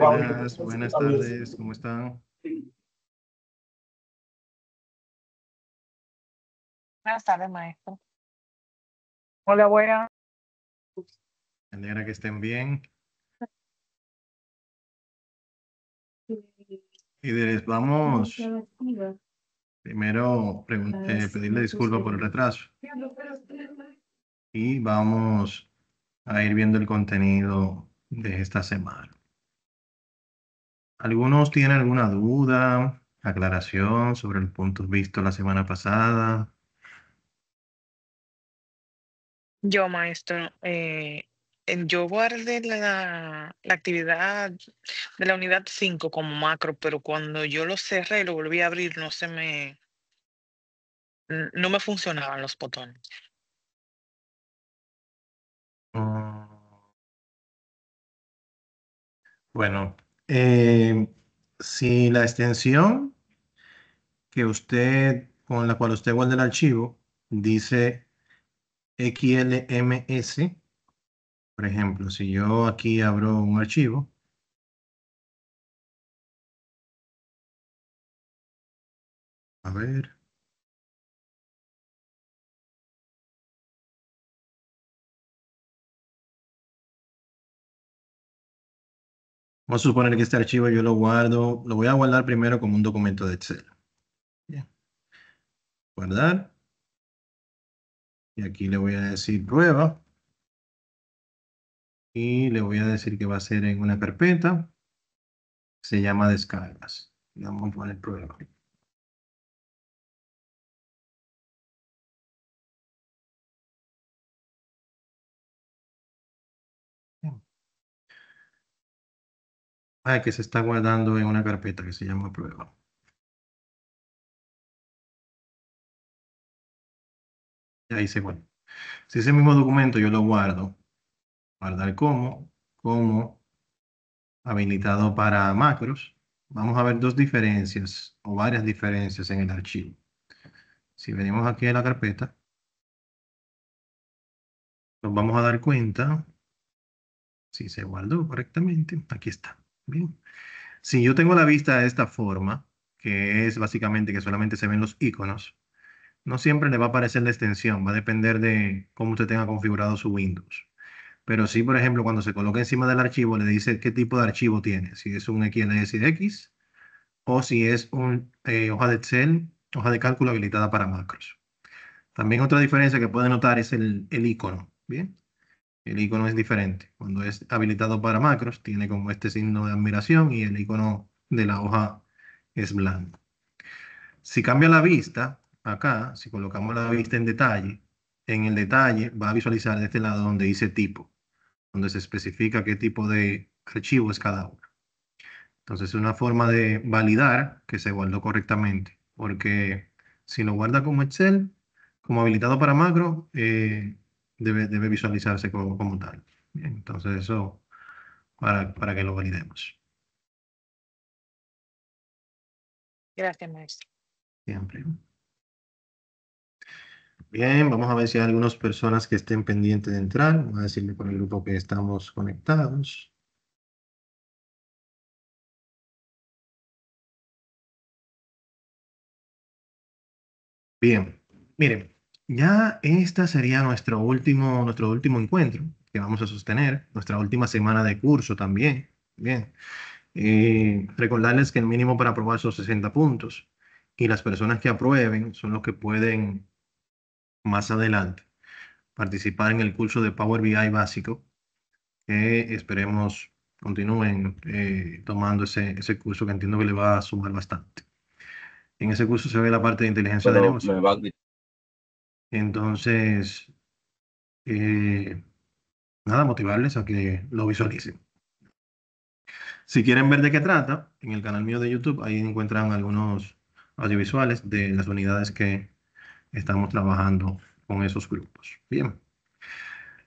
Buenas, buenas tardes, ¿cómo están? Buenas tardes, maestro. Hola, buena. Me alegra que estén bien. Y les vamos primero pedirle disculpas por el retraso y vamos a ir viendo el contenido de esta semana. ¿Algunos tienen alguna duda, aclaración sobre el punto visto la semana pasada? Yo, maestro, yo guardé la actividad de la unidad 5 como macro, pero cuando yo lo cerré y lo volví a abrir, no me funcionaban los botones. Mm, Bueno, eh, si la extensión con la cual usted guarda el archivo dice XLMS. Por ejemplo, si yo aquí abro un archivo, a ver, vamos a suponer que este archivo yo lo guardo, lo voy a guardar primero como un documento de Excel. Bien, guardar, y aquí le voy a decir prueba, y le voy a decir que va a ser en una carpeta, se llama descargas. Y vamos a poner prueba. Bien. Que se está guardando en una carpeta que se llama prueba. Y ahí se guarda. Si ese mismo documento yo lo guardo, guardar como habilitado para macros, vamos a ver dos diferencias o varias diferencias en el archivo. Si venimos aquí a la carpeta, nos vamos a dar cuenta si se guardó correctamente. Aquí está. Bien. Si yo tengo la vista de esta forma, que es básicamente que solamente se ven los iconos, no siempre le va a aparecer la extensión, va a depender de cómo usted tenga configurado su Windows. Pero sí, por ejemplo, cuando se coloca encima del archivo, le dice qué tipo de archivo tiene, si es un XLSX o si es una hoja de Excel, hoja de cálculo habilitada para macros. También otra diferencia que puede notar es el icono. Bien, el icono es diferente. Cuando es habilitado para macros, tiene como este signo de admiración y el icono de la hoja es blanco. Si cambia la vista, acá, si colocamos la vista en el detalle va a visualizar de este lado donde dice tipo, donde se especifica qué tipo de archivo es cada uno. Entonces, es una forma de validar que se guardó correctamente, porque si lo guarda como Excel, como habilitado para macro, debe visualizarse como tal. Bien, entonces, eso para que lo validemos. Gracias, maestro. Siempre. Bien, vamos a ver si hay algunas personas que estén pendientes de entrar. Vamos a decirle por el grupo que estamos conectados. Bien, miren, ya esta sería nuestro último encuentro que vamos a sostener, nuestra última semana de curso también. Bien, recordarles que el mínimo para aprobar son 60 puntos y las personas que aprueben son los que pueden más adelante participar en el curso de Power BI básico, que esperemos continúen tomando ese curso que entiendo que le va a sumar bastante. En ese curso se ve la parte de inteligencia de Pero negocio. me va a gritar. Entonces, eh, nada, motivarles a que lo visualicen. Si quieren ver de qué trata, en el canal mío de YouTube, ahí encuentran algunos audiovisuales de las unidades que estamos trabajando con esos grupos. Bien.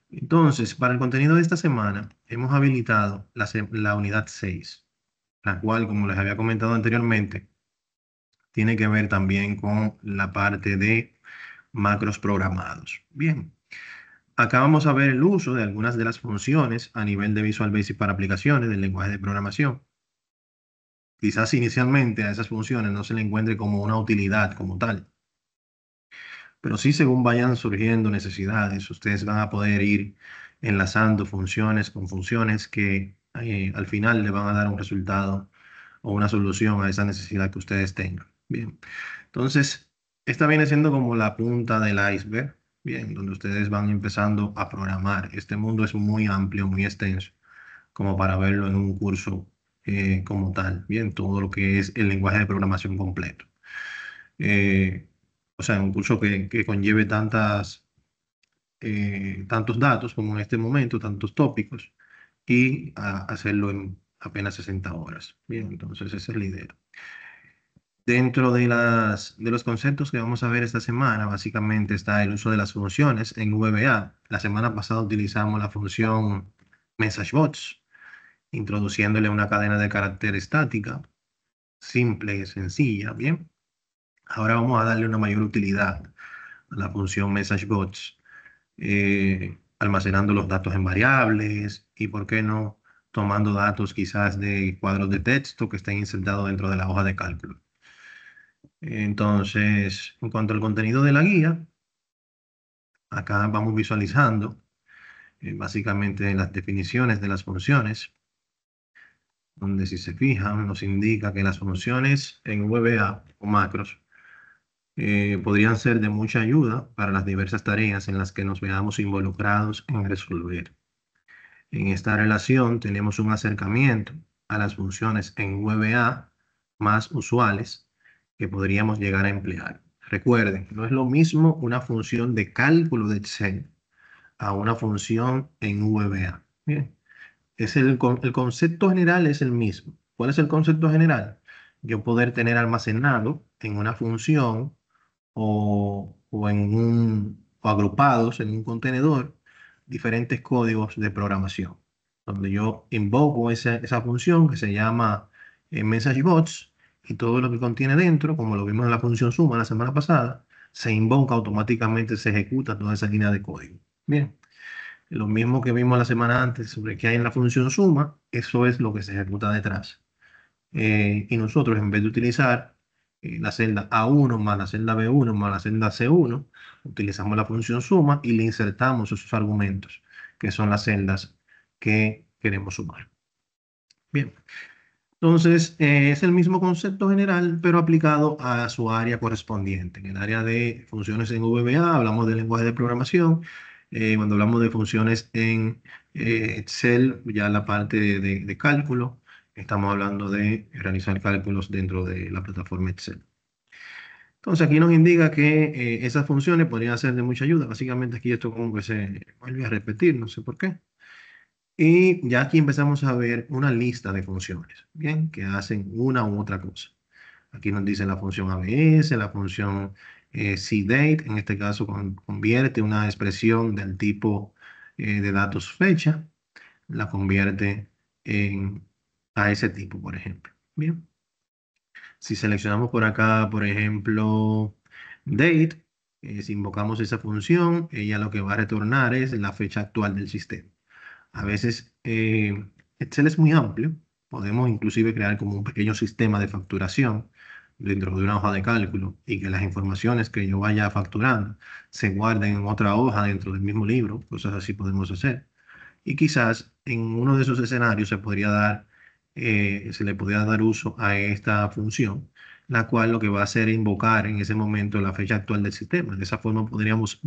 Entonces, para el contenido de esta semana, hemos habilitado la unidad 6, la cual, como les había comentado anteriormente, tiene que ver también con la parte de macros programados. Bien. Acá vamos a ver el uso de algunas de las funciones a nivel de Visual Basic para aplicaciones del lenguaje de programación. Quizás inicialmente a esas funciones no se le encuentre como una utilidad como tal, pero sí según vayan surgiendo necesidades, ustedes van a poder ir enlazando funciones con funciones que al final le van a dar un resultado o una solución a esa necesidad que ustedes tengan. Bien, entonces, esta viene siendo como la punta del iceberg, bien, donde ustedes van empezando a programar. Este mundo es muy amplio, muy extenso, como para verlo en un curso como tal, bien, todo lo que es el lenguaje de programación completo. Eh, o sea, un curso que conlleve tantos datos como en este momento, tantos tópicos, y hacerlo en apenas 60 horas. Bien, entonces esa es la idea. Dentro de los conceptos que vamos a ver esta semana, básicamente está el uso de las funciones en VBA. La semana pasada utilizamos la función MessageBots, introduciéndole una cadena de carácter estática, simple y sencilla, ¿bien? Ahora vamos a darle una mayor utilidad a la función MessageBots, almacenando los datos en variables y, ¿por qué no?, tomando datos quizás de cuadros de texto que estén insertados dentro de la hoja de cálculo. Entonces, en cuanto al contenido de la guía, acá vamos visualizando básicamente las definiciones de las funciones, donde si se fijan nos indica que las funciones en VBA o macros podrían ser de mucha ayuda para las diversas tareas en las que nos veamos involucrados en resolver. En esta relación tenemos un acercamiento a las funciones en VBA más usuales que podríamos llegar a emplear. Recuerden, no es lo mismo una función de cálculo de Excel a una función en VBA. Bien, el concepto general es el mismo. ¿Cuál es el concepto general? Yo poder tener almacenado en una función o agrupados en un contenedor diferentes códigos de programación, donde yo invoco esa función que se llama MessageBots y todo lo que contiene dentro, como lo vimos en la función suma la semana pasada, se invoca automáticamente, se ejecuta toda esa línea de código. Bien, lo mismo que vimos la semana antes sobre qué hay en la función suma, eso es lo que se ejecuta detrás. Y nosotros, en vez de utilizar la celda A1 más la celda B1 más la celda C1, utilizamos la función suma y le insertamos esos argumentos, que son las celdas que queremos sumar. Bien, entonces es el mismo concepto general, pero aplicado a su área correspondiente. En el área de funciones en VBA hablamos del lenguaje de programación. Cuando hablamos de funciones en Excel, ya la parte de cálculo, estamos hablando de realizar cálculos dentro de la plataforma Excel. Entonces aquí nos indica que esas funciones podrían ser de mucha ayuda. Básicamente aquí esto como que se vuelve a repetir, no sé por qué. Y ya aquí empezamos a ver una lista de funciones, ¿bien? Que hacen una u otra cosa. Aquí nos dice la función ABS, la función CDate, en este caso convierte una expresión del tipo de datos fecha, la convierte a ese tipo, por ejemplo. Bien. Si seleccionamos por acá, por ejemplo, date, si invocamos esa función, ella lo que va a retornar es la fecha actual del sistema. A veces Excel es muy amplio, podemos inclusive crear como un pequeño sistema de facturación dentro de una hoja de cálculo y que las informaciones que yo vaya facturando se guarden en otra hoja dentro del mismo libro, cosas así podemos hacer. Y quizás en uno de esos escenarios se le podría dar uso a esta función, la cual lo que va a hacer es invocar en ese momento la fecha actual del sistema. De esa forma podríamos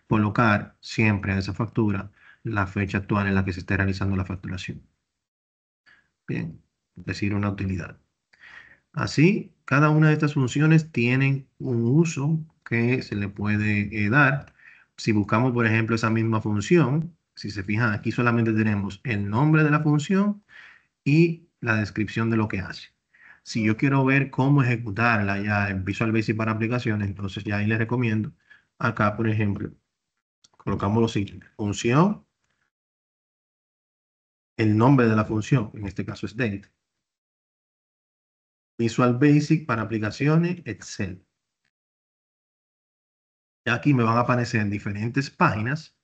colocar siempre a esa factura la fecha actual en la que se esté realizando la facturación. Bien, es decir, una utilidad. Así, cada una de estas funciones tienen un uso que se le puede dar. Si buscamos, por ejemplo, esa misma función, si se fijan, aquí solamente tenemos el nombre de la función y la descripción de lo que hace. Si yo quiero ver cómo ejecutarla ya en Visual Basic para aplicaciones, entonces ya ahí les recomiendo. Acá, por ejemplo, colocamos lo siguiente: función, el nombre de la función, en este caso es date. Visual Basic para aplicaciones, Excel. Y aquí me van a aparecer diferentes páginas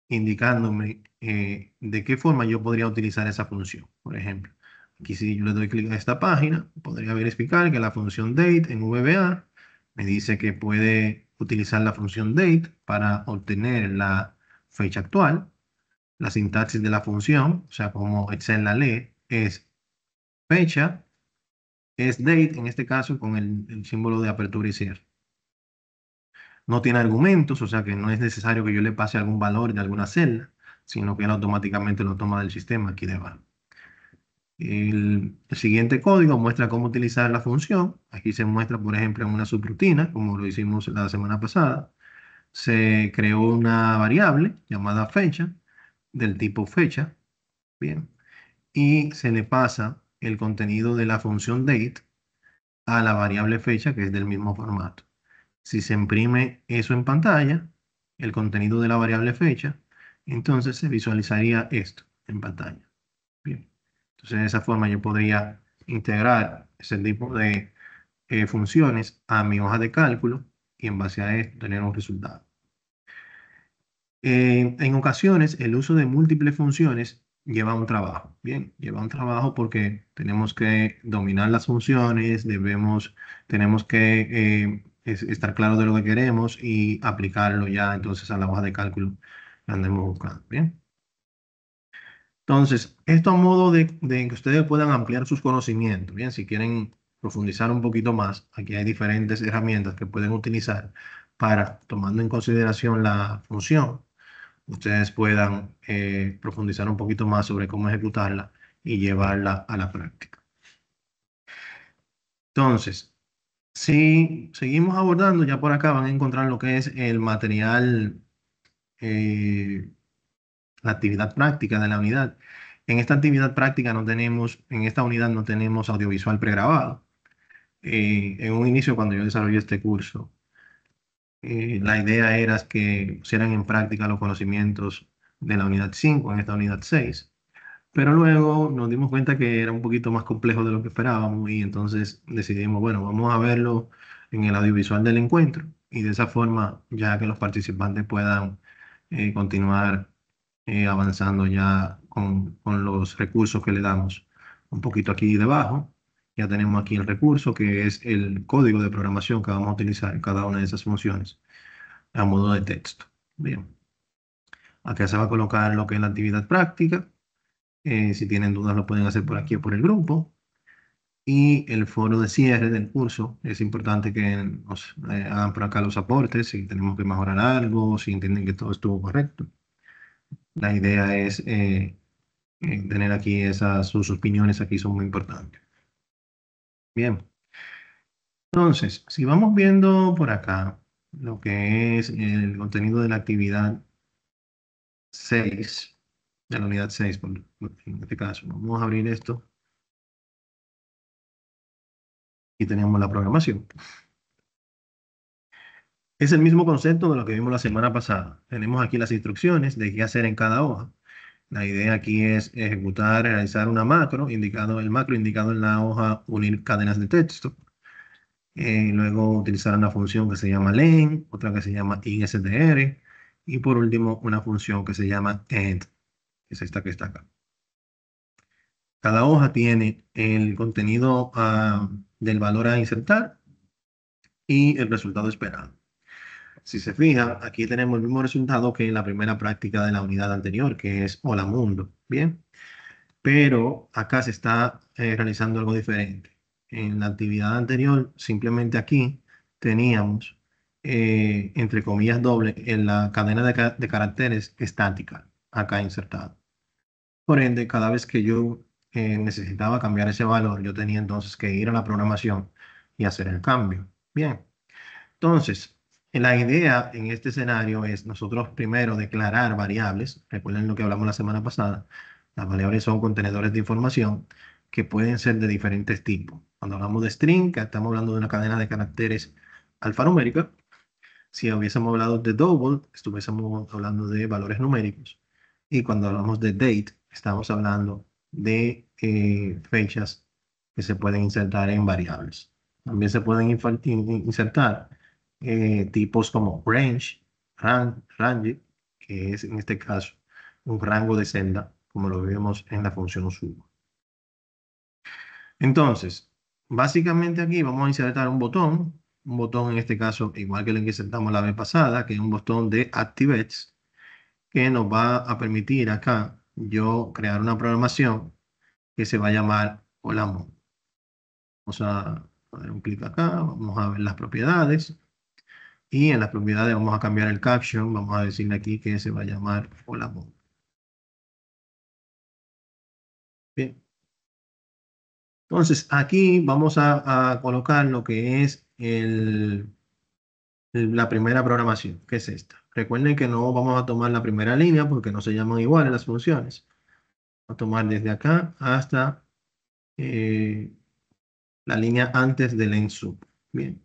indicándome de qué forma yo podría utilizar esa función. Por ejemplo, aquí si yo le doy clic a esta página, podría verificar que la función date en VBA me dice que puede utilizar la función date para obtener la fecha actual. La sintaxis de la función, o sea, como Excel la lee, es fecha, es date, en este caso, con el símbolo de apertura y cierre. No tiene argumentos, o sea que no es necesario que yo le pase algún valor de alguna celda, sino que él automáticamente lo toma del sistema aquí debajo. El siguiente código muestra cómo utilizar la función. Aquí se muestra, por ejemplo, en una subrutina, como lo hicimos la semana pasada. Se creó una variable llamada fecha, del tipo fecha, bien, y se le pasa el contenido de la función date a la variable fecha, que es del mismo formato. Si se imprime eso en pantalla, el contenido de la variable fecha, entonces se visualizaría esto en pantalla. Bien. Entonces, de esa forma yo podría integrar ese tipo de funciones a mi hoja de cálculo y en base a esto tener un resultado. En ocasiones, el uso de múltiples funciones lleva un trabajo. Bien, lleva un trabajo porque tenemos que dominar las funciones, tenemos que estar claros de lo que queremos y aplicarlo ya entonces a la hoja de cálculo que andemos buscando. Bien. Entonces, esto a modo de que ustedes puedan ampliar sus conocimientos. Bien, si quieren profundizar un poquito más, aquí hay diferentes herramientas que pueden utilizar para, tomando en consideración la función, ustedes puedan profundizar un poquito más sobre cómo ejecutarla y llevarla a la práctica. Entonces, si seguimos abordando, ya por acá van a encontrar lo que es el material, eh, la actividad práctica de la unidad. En esta actividad práctica no tenemos, en esta unidad no tenemos audiovisual pregrabado. En un inicio, cuando yo desarrollé este curso, la idea era que pusieran en práctica los conocimientos de la unidad 5 en esta unidad 6. Pero luego nos dimos cuenta que era un poquito más complejo de lo que esperábamos y entonces decidimos, bueno, vamos a verlo en el audiovisual del encuentro y de esa forma ya que los participantes puedan continuar avanzando ya con los recursos que le damos. Un poquito aquí debajo, ya tenemos aquí el recurso que es el código de programación que vamos a utilizar en cada una de esas funciones a modo de texto. Bien, acá se va a colocar lo que es la actividad práctica. Si tienen dudas lo pueden hacer por aquí o por el grupo. Y el foro de cierre del curso, es importante que nos hagan por acá los aportes, si tenemos que mejorar algo, si entienden que todo estuvo correcto. La idea es tener aquí sus opiniones aquí son muy importantes. Bien, entonces, si vamos viendo por acá lo que es el contenido de la actividad 6 de la unidad 6 en este caso, vamos a abrir esto y tenemos la programación. Es el mismo concepto de lo que vimos la semana pasada. Tenemos aquí las instrucciones de qué hacer en cada hoja. La idea aquí es ejecutar, realizar una macro, el macro indicado en la hoja, unir cadenas de texto. Luego utilizar una función que se llama len, otra que se llama instr, y por último una función que se llama end, que es esta que está acá. Cada hoja tiene el contenido del valor a insertar y el resultado esperado. Si se fija, aquí tenemos el mismo resultado que en la primera práctica de la unidad anterior, que es Hola Mundo. Bien, pero acá se está realizando algo diferente. En la actividad anterior, simplemente aquí teníamos, entre comillas, doble en la cadena de caracteres estática, acá insertada. Por ende, cada vez que yo necesitaba cambiar ese valor, yo tenía entonces que ir a la programación y hacer el cambio. Bien. Entonces, la idea en este escenario es nosotros primero declarar variables. Recuerden lo que hablamos la semana pasada. Las variables son contenedores de información que pueden ser de diferentes tipos. Cuando hablamos de string, que estamos hablando de una cadena de caracteres alfanumérica. Si hubiésemos hablado de double, estuviésemos hablando de valores numéricos. Y cuando hablamos de date, estamos hablando de fechas que se pueden insertar en variables. También se pueden insertar tipos como range, que es en este caso un rango de celda, como lo vemos en la función suma. Entonces, básicamente aquí vamos a insertar un botón en este caso igual que el que insertamos la vez pasada, que es un botón de ActiveX, que nos va a permitir acá yo crear una programación que se va a llamar Hola Mundo. Vamos a dar un clic acá, vamos a ver las propiedades y en las propiedades vamos a cambiar el caption, vamos a decirle aquí que se va a llamar Hola Mundo. Bien. Entonces aquí vamos a colocar lo que es la primera programación, que es esta. Recuerden que no vamos a tomar la primera línea porque no se llaman iguales las funciones. Vamos a tomar desde acá hasta eh, la línea antes del ensub. Bien.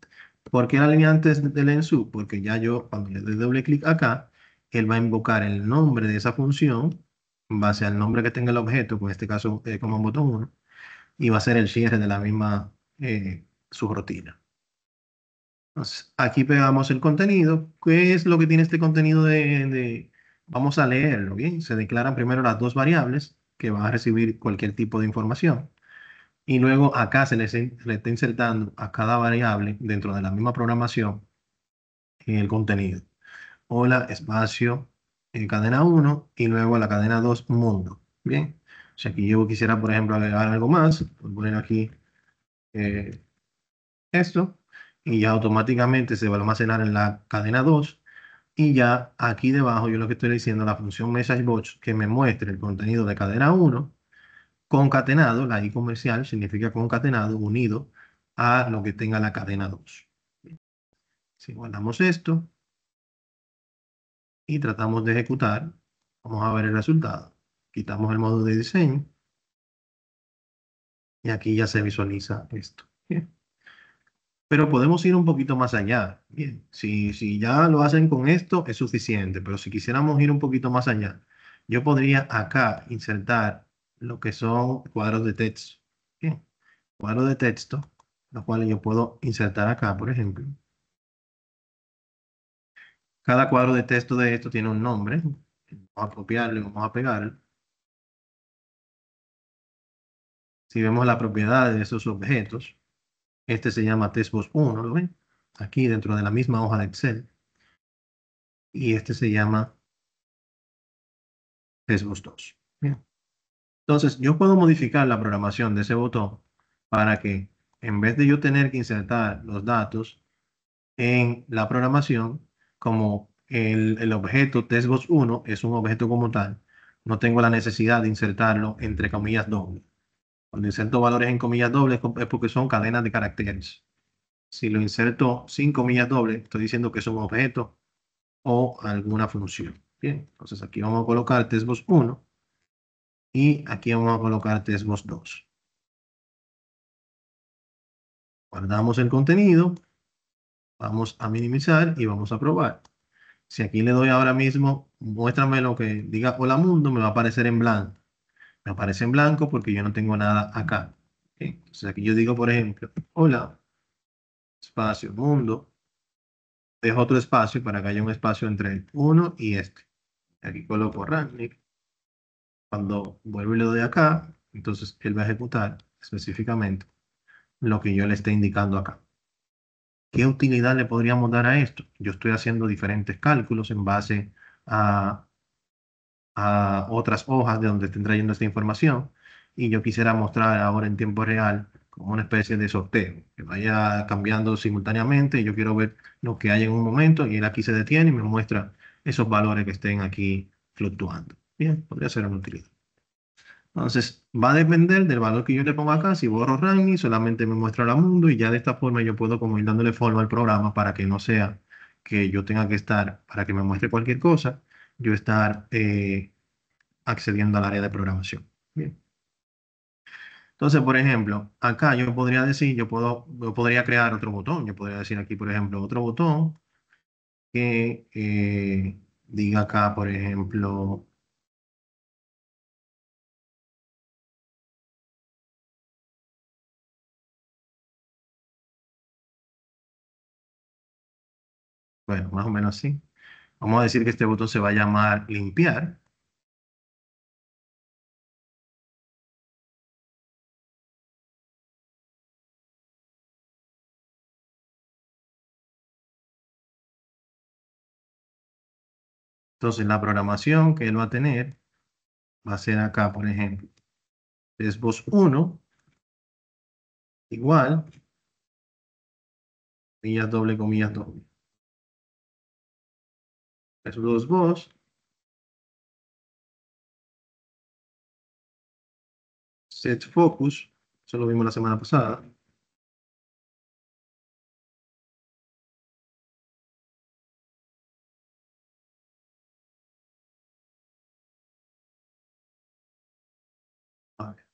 ¿Por qué la línea antes del ensub? Porque ya yo, cuando le doy doble clic acá, él va a invocar el nombre de esa función en base al nombre que tenga el objeto, en este caso como botón 1, y va a ser el cierre de la misma subrutina. Entonces, aquí pegamos el contenido. ¿Qué es lo que tiene este contenido Vamos a leerlo, ¿bien? Se declaran primero las dos variables que van a recibir cualquier tipo de información. Y luego acá se le está insertando a cada variable dentro de la misma programación el contenido. Hola, espacio, cadena uno y luego a la cadena 2 mundo. Bien. O sea, aquí yo quisiera, por ejemplo, agregar algo más. Voy a poner aquí eh, esto y ya automáticamente se va a almacenar en la cadena 2 y ya aquí debajo yo lo que estoy diciendo la función MessageBox que me muestre el contenido de cadena uno concatenado, la I comercial significa concatenado, unido a lo que tenga la cadena 2. Si guardamos esto y tratamos de ejecutar, vamos a ver el resultado. Quitamos el modo de diseño y aquí ya se visualiza esto. Bien. Pero podemos ir un poquito más allá. Bien, si ya lo hacen con esto es suficiente, pero si quisiéramos ir un poquito más allá, yo podría acá insertar lo que son cuadros de texto. Bien, cuadros de texto, los cuales yo puedo insertar acá, por ejemplo. Cada cuadro de texto de esto tiene un nombre. Vamos a copiarlo y vamos a pegarlo. Si vemos la propiedad de esos objetos, este se llama textbox 1, ¿lo ven? Aquí dentro de la misma hoja de Excel. Y este se llama textbox 2. Bien. Entonces, yo puedo modificar la programación de ese botón para que en vez de yo tener que insertar los datos en la programación, como el objeto textbox1 es un objeto como tal, no tengo la necesidad de insertarlo entre comillas dobles. Cuando inserto valores en comillas dobles es porque son cadenas de caracteres. Si lo inserto sin comillas dobles, estoy diciendo que es un objeto o alguna función. Bien, entonces aquí vamos a colocar textbox1 y aquí vamos a colocar textbox2. Guardamos el contenido, vamos a minimizar y vamos a probar. Si aquí le doy ahora mismo, muéstrame lo que diga hola mundo, me va a aparecer en blanco. Me aparece en blanco porque yo no tengo nada acá. ¿Ok? Entonces aquí yo digo, por ejemplo, hola, espacio, mundo. Dejo otro espacio para que haya un espacio entre el 1 y este. Aquí coloco Rannik. Cuando vuelvo y le doy acá, entonces él va a ejecutar específicamente lo que yo le esté indicando acá. ¿Qué utilidad le podríamos dar a esto? Yo estoy haciendo diferentes cálculos en base a, a otras hojas de donde estén trayendo esta información y yo quisiera mostrar ahora en tiempo real como una especie de sorteo que vaya cambiando simultáneamente y yo quiero ver lo que hay en un momento y él aquí se detiene y me muestra esos valores que estén aquí fluctuando. Bien, podría ser una utilidad. Entonces, va a depender del valor que yo le ponga acá. Si borro Rangni, solamente me muestra la mundo y ya de esta forma yo puedo como ir dándole forma al programa para que no sea que yo tenga que estar, para que me muestre cualquier cosa, yo estar accediendo al área de programación. Bien. Entonces, por ejemplo, acá yo podría decir, yo podría crear otro botón. Yo podría decir aquí, por ejemplo, otro botón que diga acá, por ejemplo, bueno, más o menos así. Vamos a decir que este botón se va a llamar limpiar. Entonces la programación que él va a tener va a ser acá, por ejemplo, es voz 1 igual, comillas doble, comillas doble. Es dos voz, set focus, eso lo vimos la semana pasada. A ver,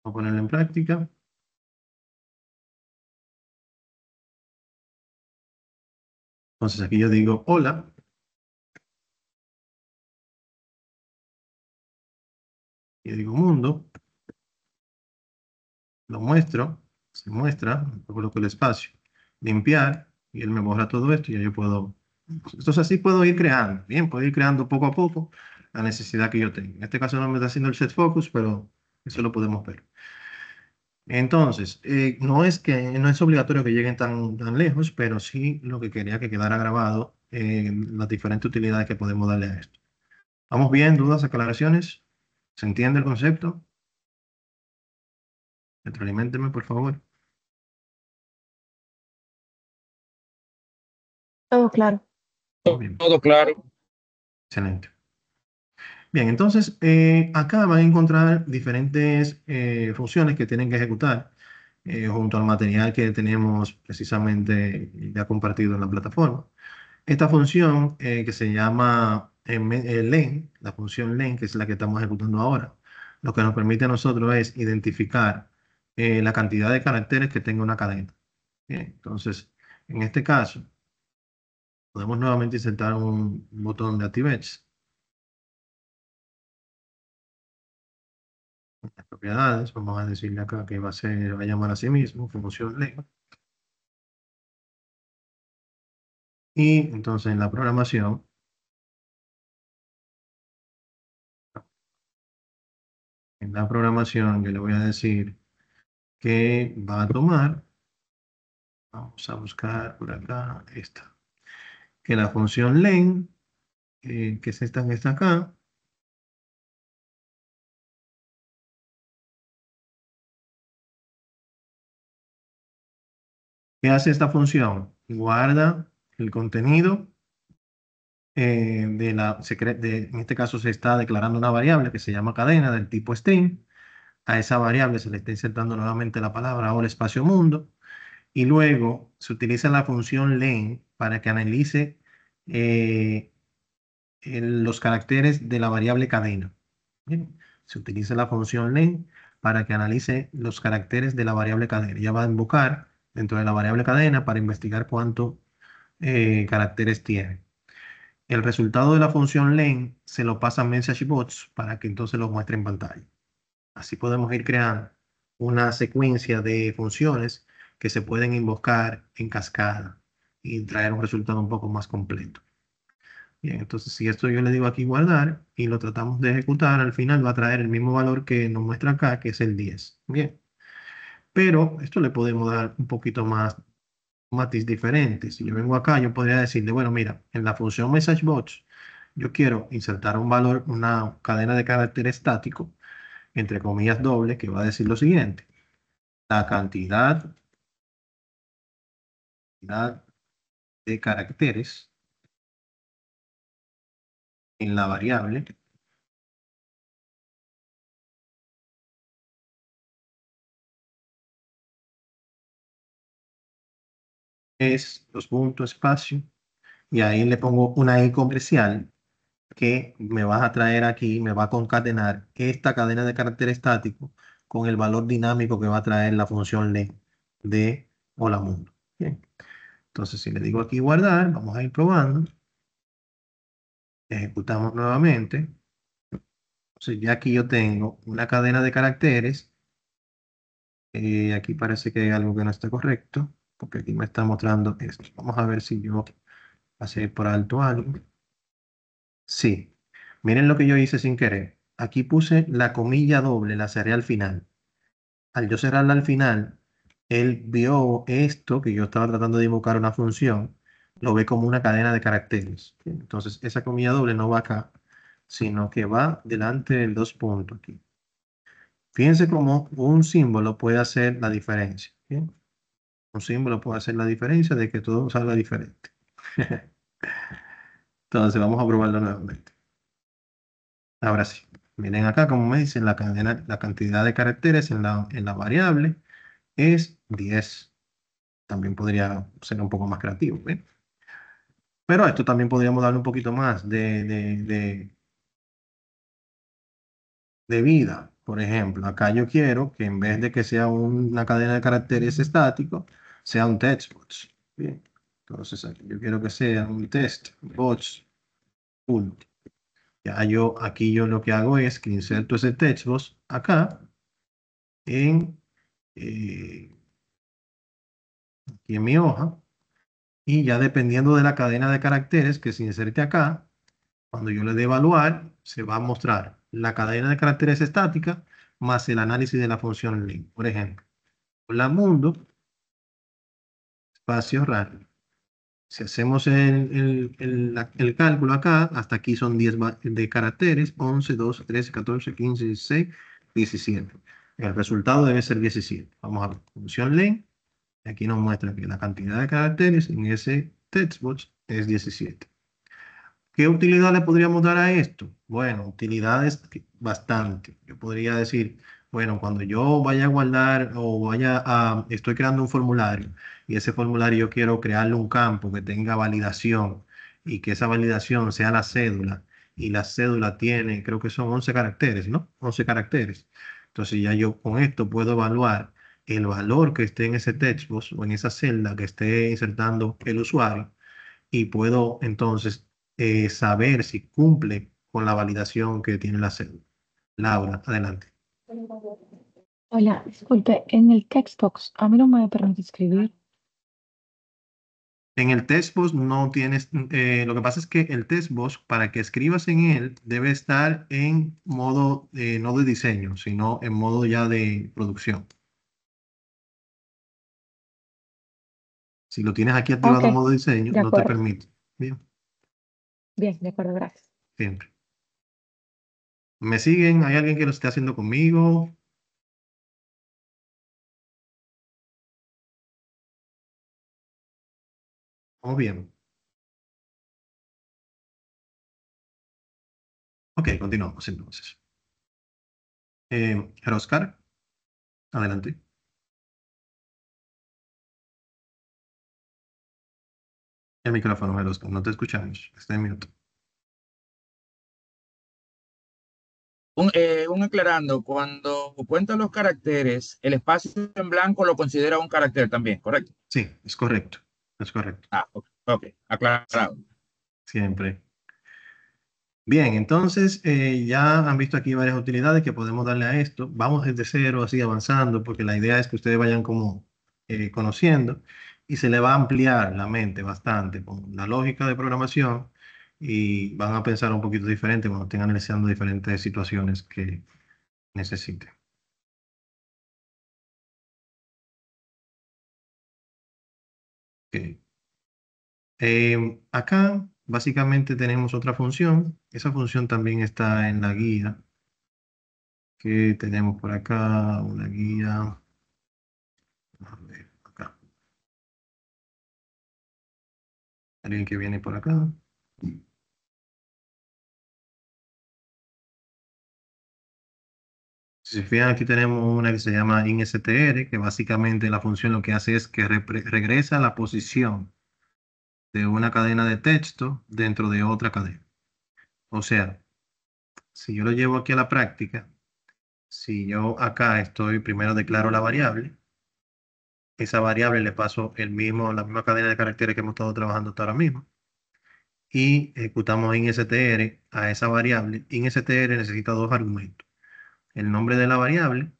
vamos a ponerlo en práctica. Entonces aquí yo digo hola, yo digo mundo, lo muestro, se muestra, coloco el espacio, limpiar, y él me borra todo esto y ya yo puedo. Entonces así puedo ir creando, bien, puedo ir creando poco a poco la necesidad que yo tengo. En este caso no me está haciendo el set focus, pero eso lo podemos ver. Entonces, no es obligatorio que lleguen tan lejos, pero sí lo que quería que quedara grabado, las diferentes utilidades que podemos darle a esto. ¿Vamos bien? ¿Dudas, aclaraciones? ¿Se entiende el concepto? Retroaliménteme, por favor. Todo claro. Muy bien, Todo claro. excelente. Bien, entonces acá van a encontrar diferentes funciones que tienen que ejecutar junto al material que tenemos precisamente ya compartido en la plataforma. Esta función que se llama len, la función len, que es la que estamos ejecutando ahora, lo que nos permite a nosotros es identificar la cantidad de caracteres que tenga una cadena. Bien, entonces, en este caso, podemos nuevamente insertar un botón de ActiveX. Las propiedades, vamos a decirle acá que va a llamar a sí mismo función len. Y entonces en la programación yo le voy a decir que va a tomar, vamos a buscar por acá esta, que la función len, que es esta que está acá, ¿qué hace esta función? Guarda el contenido en este caso se está declarando una variable que se llama cadena del tipo string. A esa variable se le está insertando nuevamente la palabra o el espacio mundo. Y luego se utiliza la función len para que analice eh, los caracteres de la variable cadena. Bien, se utiliza la función len para que analice los caracteres de la variable cadena. Ya va a invocar dentro de la variable cadena para investigar cuántos caracteres tiene. El resultado de la función len se lo pasa a MessageBots para que entonces lo muestre en pantalla. Así podemos ir creando una secuencia de funciones que se pueden invocar en cascada y traer un resultado un poco más completo. Bien, entonces si esto yo le digo aquí guardar y lo tratamos de ejecutar, al final va a traer el mismo valor que nos muestra acá, que es el 10. Bien, pero esto le podemos dar un poquito más, un matiz diferente. Si yo vengo acá, yo podría decirle, bueno, mira, en la función MessageBots, yo quiero insertar un valor, una cadena de carácter estático, entre comillas doble, que va a decir lo siguiente. La cantidad de caracteres en la variable es los puntos espacio y ahí le pongo una i comercial que me va a traer aquí, me va a concatenar esta cadena de carácter estático con el valor dinámico que va a traer la función len de hola mundo. Bien. Entonces, si le digo aquí guardar, vamos a ir probando. Ejecutamos nuevamente. Entonces, ya aquí yo tengo una cadena de caracteres. Aquí parece que hay algo que no está correcto. porque aquí me está mostrando esto. Vamos a ver si yo pasé por alto algo. Sí, miren lo que yo hice sin querer. Aquí puse la comilla doble, la cerré al final. Al yo cerrarla al final, él vio esto que yo estaba tratando de invocar una función, lo ve como una cadena de caracteres. Entonces, esa comilla doble no va acá, sino que va delante del dos puntos aquí. Fíjense cómo un símbolo puede hacer la diferencia. ¿Bien? Un símbolo puede hacer la diferencia de que todo salga diferente. Entonces, vamos a probarlo nuevamente. Ahora sí, miren acá, como me dicen, la cadena, la cantidad de caracteres en la variable es 10. También podría ser un poco más creativo, ¿ven? Pero a esto también podríamos darle un poquito más de vida. Por ejemplo, acá yo quiero que en vez de que sea una cadena de caracteres estático, sea un textbox. Bien. Entonces, aquí yo quiero que sea un textbox. Punto. Aquí yo lo que hago es que inserto ese textbox acá en, eh, aquí en mi hoja. Y ya dependiendo de la cadena de caracteres que se inserte acá, cuando yo le dé evaluar, se va a mostrar la cadena de caracteres estática más el análisis de la función link. Por ejemplo, la mundo, espacio radio. Si hacemos el cálculo acá, hasta aquí son 10 de caracteres, 11, 12, 13, 14, 15, 16, 17. El resultado debe ser 17. Vamos a ver, función len. Aquí nos muestra que la cantidad de caracteres en ese textbox es 17. ¿Qué utilidad le podríamos dar a esto? Bueno, utilidades bastante. Yo podría decir, bueno, cuando yo vaya a guardar o estoy creando un formulario y ese formulario yo quiero crearle un campo que tenga validación y que esa validación sea la cédula y la cédula tiene, creo que son 11 caracteres, ¿no? 11 caracteres. Entonces ya yo con esto puedo evaluar el valor que esté en ese textbox o en esa celda que esté insertando el usuario y puedo entonces saber si cumple con la validación que tiene la cédula. Laura, adelante. Hola, disculpe, en el textbox a mí no me permite escribir. En el textbox no tienes, lo que pasa es que el textbox, para que escribas en él, debe estar en modo no de diseño, sino en modo ya de producción. Si lo tienes aquí Ok, activado en modo diseño, de no te acuerdo. permite. Bien, Bien, de acuerdo, gracias. siempre. ¿Me siguen? ¿Hay alguien que lo esté haciendo conmigo? Vamos bien. Ok, continuamos entonces. Oscar, adelante. El micrófono, Oscar, no te escuchamos. Está en mute. Un aclarando, cuando cuenta los caracteres, el espacio en blanco lo considera un carácter también, ¿correcto? Sí, es correcto. Es correcto. Ah, ok, ok, aclarado. Siempre. Bien, entonces ya han visto aquí varias utilidades que podemos darle a esto. Vamos desde cero, así avanzando, porque la idea es que ustedes vayan como conociendo y se le va a ampliar la mente bastante con la lógica de programación y van a pensar un poquito diferente cuando estén analizando diferentes situaciones que necesiten. Ok. Acá básicamente tenemos otra función. Esa función también está en la guía que tenemos por acá, una guía. A ver, acá. Alguien que viene por acá. Si se fijan, aquí tenemos una que se llama instr, que básicamente la función lo que hace es que regresa la posición de una cadena de texto dentro de otra cadena. O sea, si yo lo llevo aquí a la práctica, si yo acá estoy, primero declaro la variable, esa variable le paso la misma cadena de caracteres que hemos estado trabajando hasta ahora mismo, y ejecutamos instr a esa variable. Instr necesita dos argumentos: el nombre de la variable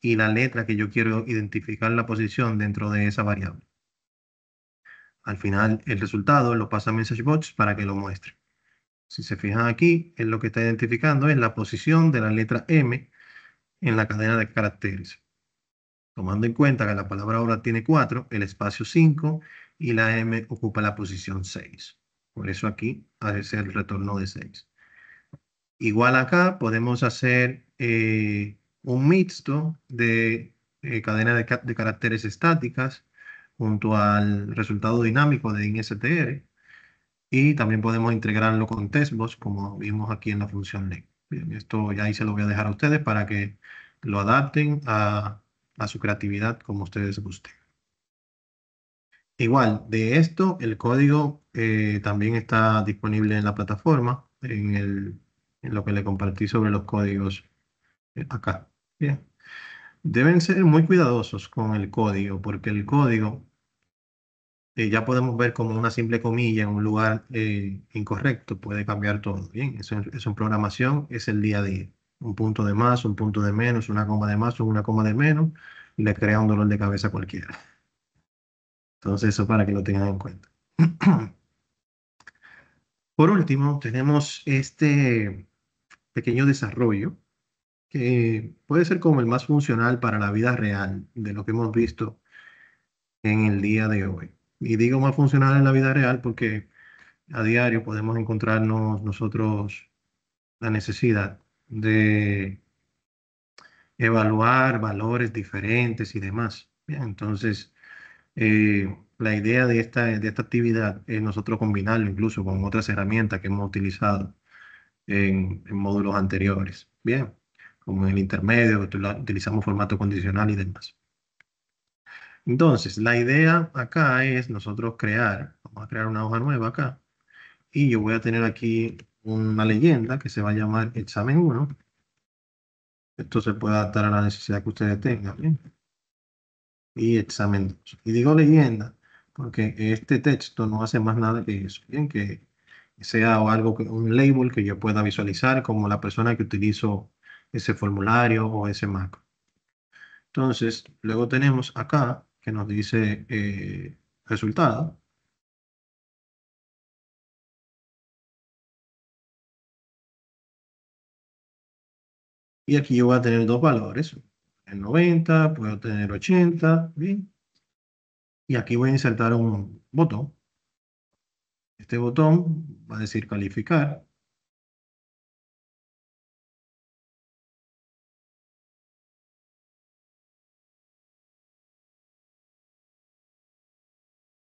y la letra que yo quiero identificar la posición dentro de esa variable. al final el resultado lo pasa a MessageBots para que lo muestre. Si se fijan aquí, él lo que está identificando es la posición de la letra M en la cadena de caracteres. Tomando en cuenta que la palabra hora tiene 4, el espacio 5 y la M ocupa la posición 6. Por eso aquí hace el retorno de 6. Igual acá podemos hacer un mixto de cadena de caracteres estáticas junto al resultado dinámico de INSTR. Y también podemos integrarlo con testbox, como vimos aquí en la función len. Bien, esto ya ahí se lo voy a dejar a ustedes para que lo adapten a su creatividad como ustedes gusten. Igual, de esto, el código también está disponible en la plataforma, en lo que le compartí sobre los códigos acá. Bien. Deben ser muy cuidadosos con el código, porque el código ya podemos ver como una simple comilla en un lugar incorrecto puede cambiar todo. Bien, eso en programación es el día a día. Un punto de más, un punto de menos, una coma de más o una coma de menos, le crea un dolor de cabeza a cualquiera. Entonces, eso para que lo tengan en cuenta. Por último, tenemos este pequeño desarrollo que puede ser como el más funcional para la vida real de lo que hemos visto en el día de hoy. Y digo más funcional en la vida real porque a diario podemos encontrarnos nosotros la necesidad de evaluar valores diferentes y demás. Bien, entonces, la idea de esta actividad es nosotros combinarlo incluso con otras herramientas que hemos utilizado en módulos anteriores. Bien, como en el intermedio, utilizamos formato condicional y demás. Entonces, la idea acá es nosotros vamos a crear una hoja nueva acá. Y yo voy a tener aquí una leyenda que se va a llamar examen 1. Esto se puede adaptar a la necesidad que ustedes tengan, ¿bien? Y examen 2. Y digo leyenda porque este texto no hace más nada que eso, ¿bien? Que sea algo, un label que yo pueda visualizar como la persona que utilizo ese formulario o ese macro. Entonces, luego tenemos acá que nos dice resultado. Y aquí yo voy a tener dos valores. En 90, puedo tener 80, ¿bien? Y aquí voy a insertar un botón. Este botón va a decir calificar.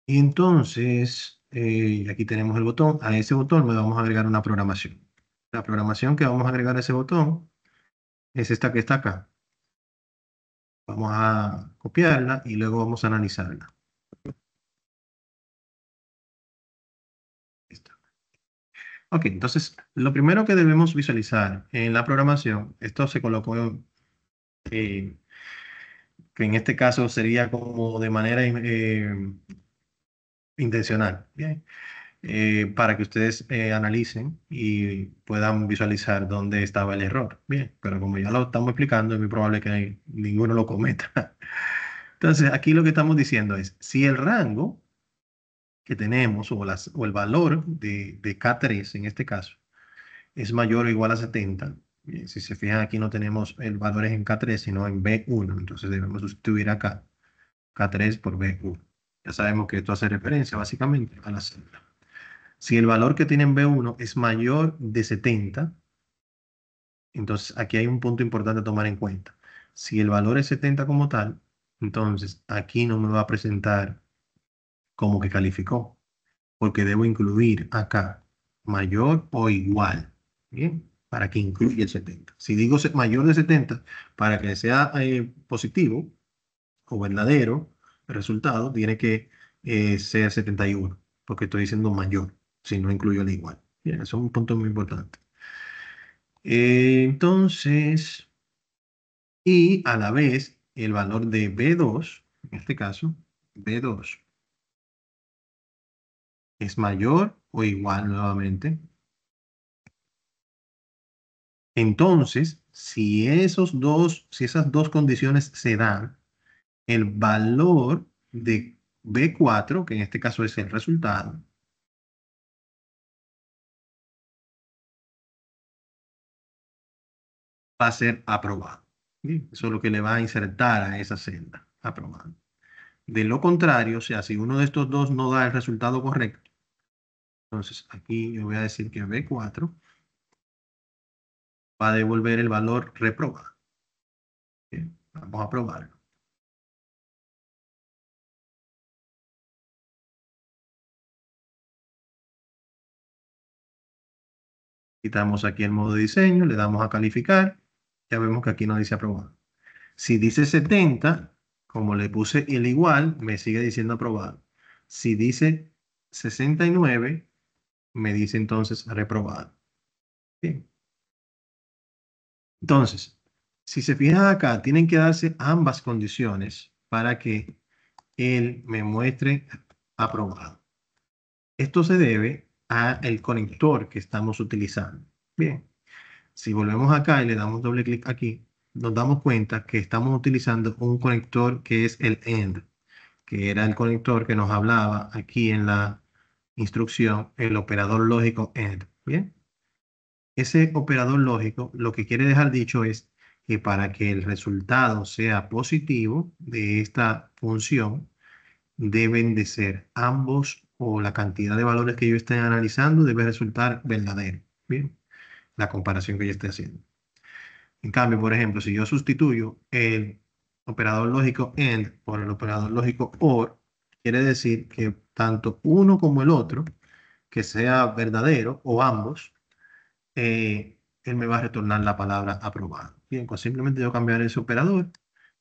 Y entonces, aquí tenemos el botón. A ese botón le vamos a agregar una programación. La programación que vamos a agregar a ese botón es esta que está acá. Vamos a copiarla y luego vamos a analizarla. Listo. Ok, entonces, lo primero que debemos visualizar en la programación, esto se colocó que en este caso sería como de manera intencional, ¿bien? Para que ustedes analicen y puedan visualizar dónde estaba el error. Bien, pero como ya lo estamos explicando, es muy probable que ninguno lo cometa. Entonces, aquí lo que estamos diciendo es, si el rango que tenemos o el valor de K3 en este caso es mayor o igual a 70, bien, si se fijan aquí no tenemos el valor en K3, sino en B1, entonces debemos sustituir acá K3 por B1. Ya sabemos que esto hace referencia básicamente a la celda. Si el valor que tiene en B1 es mayor de 70, entonces aquí hay un punto importante a tomar en cuenta. Si el valor es 70 como tal, entonces aquí no me va a presentar como que calificó, porque debo incluir acá mayor o igual, ¿bien? Para que incluya el 70. Si digo mayor de 70, para que sea positivo o verdadero, el resultado tiene que ser 71, porque estoy diciendo mayor, si no incluyo el igual. Bien, eso es un punto muy importante. Entonces, y a la vez, el valor de B2, en este caso, B2, es mayor o igual nuevamente. Entonces, si esas dos condiciones se dan, el valor de B4, que en este caso es el resultado, va a ser aprobado. Bien, eso es lo que le va a insertar a esa celda, aprobado. De lo contrario, o sea, si uno de estos dos no da el resultado correcto, entonces aquí yo voy a decir que B4 va a devolver el valor reprobado. Bien, vamos a probarlo. Quitamos aquí el modo de diseño, le damos a calificar. Ya vemos que aquí no dice aprobado. Si dice 70, como le puse el igual, me sigue diciendo aprobado. Si dice 69, me dice entonces reprobado. Bien. Entonces, si se fijan acá, tienen que darse ambas condiciones para que él me muestre aprobado. Esto se debe al conector que estamos utilizando. Bien, si volvemos acá y le damos doble clic aquí, nos damos cuenta que estamos utilizando un conector que es el AND, que era el conector que nos hablaba aquí en la instrucción, el operador lógico AND. Bien, ese operador lógico lo que quiere dejar dicho es que para que el resultado sea positivo de esta función, deben de ser ambos o la cantidad de valores que yo esté analizando debe resultar verdadero. Bien, la comparación que yo esté haciendo. En cambio, por ejemplo, si yo sustituyo el operador lógico AND por el operador lógico OR, quiere decir que tanto uno como el otro, que sea verdadero o ambos, él me va a retornar la palabra aprobado. Bien, pues simplemente yo cambiar ese operador.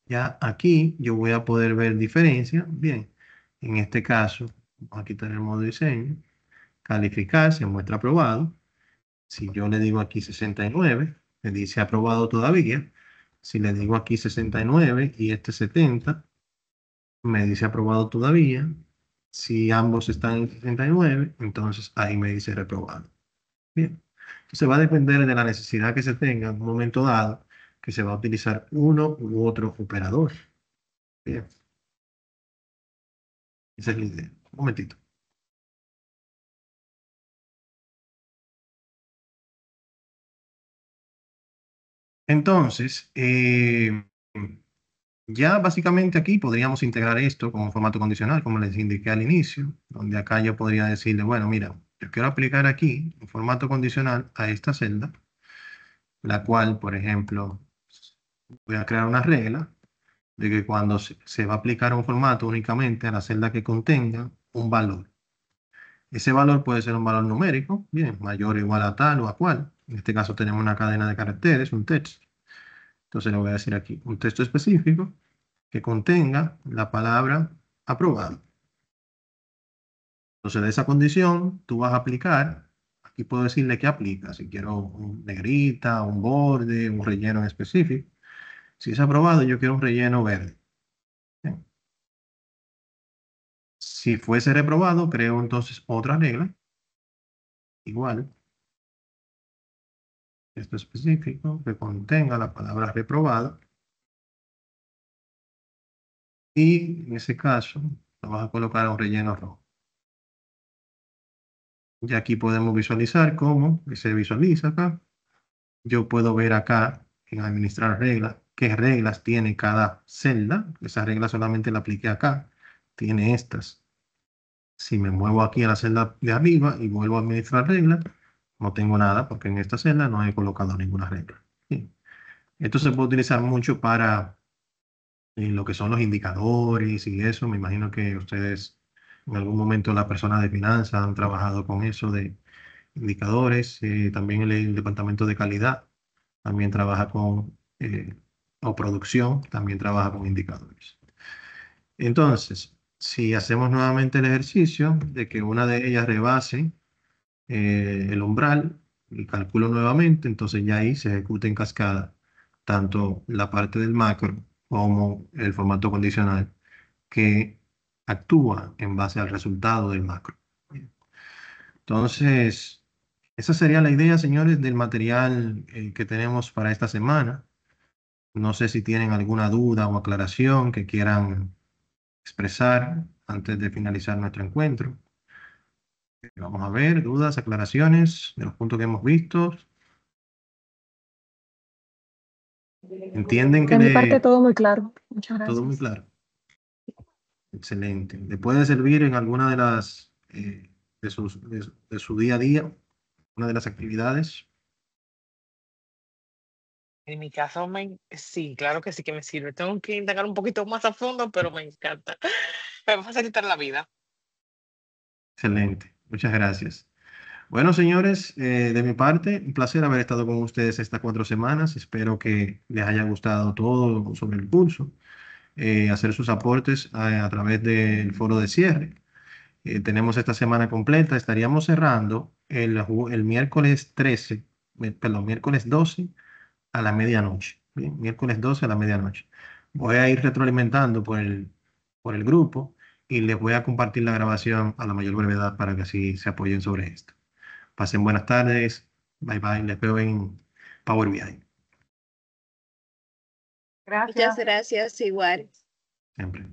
Ya aquí yo voy a poder ver diferencia. Bien, en este caso, vamos a quitar el modo diseño, calificar, se muestra aprobado. Si yo le digo aquí 69, me dice aprobado todavía. Si le digo aquí 69 y este 70, me dice aprobado todavía. Si ambos están en 69, entonces ahí me dice reprobado. Bien. Entonces va a depender de la necesidad que se tenga en un momento dado que se va a utilizar uno u otro operador. Bien. Esa es la idea. Un momentito. Entonces, ya básicamente aquí podríamos integrar esto como formato condicional, como les indiqué al inicio, donde acá yo podría decirle, bueno, mira, yo quiero aplicar aquí un formato condicional a esta celda, la cual, por ejemplo, voy a crear una regla de que cuando se va a aplicar un formato únicamente a la celda que contenga un valor. Ese valor puede ser un valor numérico, bien, mayor o igual a tal o a cual. En este caso tenemos una cadena de caracteres, un texto. Entonces le voy a decir aquí un texto específico que contenga la palabra aprobado. Entonces de esa condición tú vas a aplicar, aquí puedo decirle que aplica, si quiero un negrita, un borde, un relleno en específico. Si es aprobado, yo quiero un relleno verde. Bien. Si fuese reprobado, creo entonces otra regla, igual, esto específico, que contenga la palabra reprobado. Y en ese caso, vamos a colocar un relleno rojo. Y aquí podemos visualizar cómo se visualiza acá. Yo puedo ver acá en administrar reglas, qué reglas tiene cada celda. Esa regla solamente la apliqué acá. Tiene estas. Si me muevo aquí a la celda de arriba y vuelvo a administrar reglas, no tengo nada porque en esta celda no he colocado ninguna regla. Bien. Esto se puede utilizar mucho para lo que son los indicadores y eso. Me imagino que ustedes en algún momento las personas de finanzas han trabajado con eso de indicadores. También el departamento de calidad también trabaja con, o producción, también trabaja con indicadores. Entonces, si hacemos nuevamente el ejercicio de que una de ellas rebase el umbral y calculo nuevamente, entonces ya ahí se ejecuta en cascada tanto la parte del macro como el formato condicional que actúa en base al resultado del macro. Entonces, esa sería la idea, señores, del material que tenemos para esta semana. No sé si tienen alguna duda o aclaración que quieran expresar antes de finalizar nuestro encuentro. Vamos a ver, dudas, aclaraciones de los puntos que hemos visto. ¿Entienden que De mi parte todo muy claro. Muchas todo muy gracias. claro? Excelente. ¿Le puede servir en alguna de las de su día a día, una de las actividades? En mi caso, sí, claro que sí que me sirve. Tengo que indagar un poquito más a fondo, pero me encanta. Me va a facilitar la vida. Excelente. Muchas gracias. Bueno, señores, de mi parte, un placer haber estado con ustedes estas 4 semanas. Espero que les haya gustado todo sobre el curso. Hacer sus aportes a través del foro de cierre. Tenemos esta semana completa. Estaríamos cerrando el miércoles 13, perdón, miércoles 12 a la medianoche. Bien, miércoles 12 a la medianoche. Voy a ir retroalimentando por el grupo y les voy a compartir la grabación a la mayor brevedad para que así se apoyen sobre esto. Pasen buenas tardes. Bye bye. Les veo en Power BI. Muchas gracias, igual. Siempre.